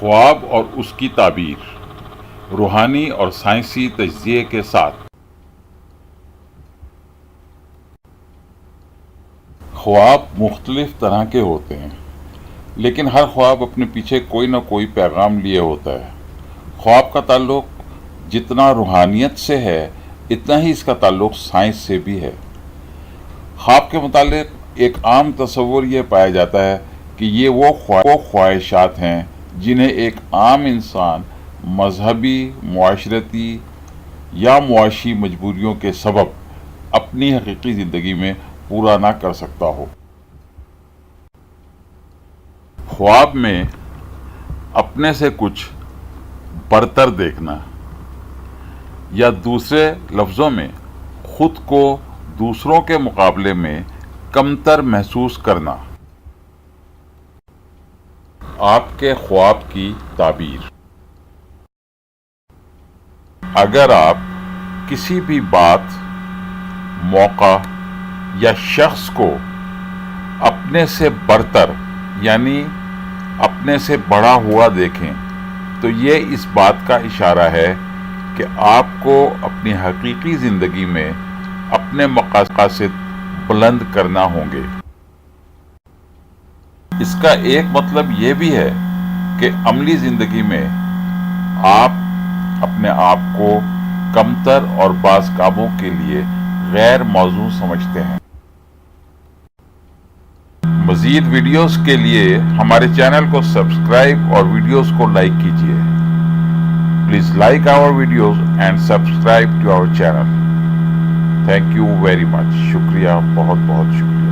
خواب اور اس کی تعبیر روحانی اور سائنسی تجزیے کے ساتھ۔ خواب مختلف طرح کے ہوتے ہیں، لیکن ہر خواب اپنے پیچھے کوئی نہ کوئی پیغام لیے ہوتا ہے۔ خواب کا تعلق جتنا روحانیت سے ہے اتنا ہی اس کا تعلق سائنس سے بھی ہے۔ خواب کے متعلق ایک عام تصور یہ پایا جاتا ہے کہ یہ وہ خواہشات ہیں جنہیں ایک عام انسان مذہبی، معاشرتی یا معاشی مجبوریوں کے سبب اپنی حقیقی زندگی میں پورا نہ کر سکتا ہو۔ خواب میں اپنے سے کچھ برتر دیکھنا، یا دوسرے لفظوں میں خود کو دوسروں کے مقابلے میں کمتر محسوس کرنا۔ آپ کے خواب کی تعبیر۔ اگر آپ کسی بھی بات، موقع یا شخص کو اپنے سے برتر یعنی اپنے سے بڑا ہوا دیکھیں تو یہ اس بات کا اشارہ ہے کہ آپ کو اپنی حقیقی زندگی میں اپنے مقاصد بلند کرنا ہوں گے۔ اس کا ایک مطلب یہ بھی ہے کہ عملی زندگی میں آپ اپنے آپ کو کمتر اور بعض کاموں کے لیے غیر موزوں سمجھتے ہیں۔ مزید ویڈیوز کے لیے ہمارے چینل کو سبسکرائب اور ویڈیوز کو لائک کیجیے۔ Please like our videos and subscribe to our channel. Thank you very much. شکریہ، بہت بہت شکریہ۔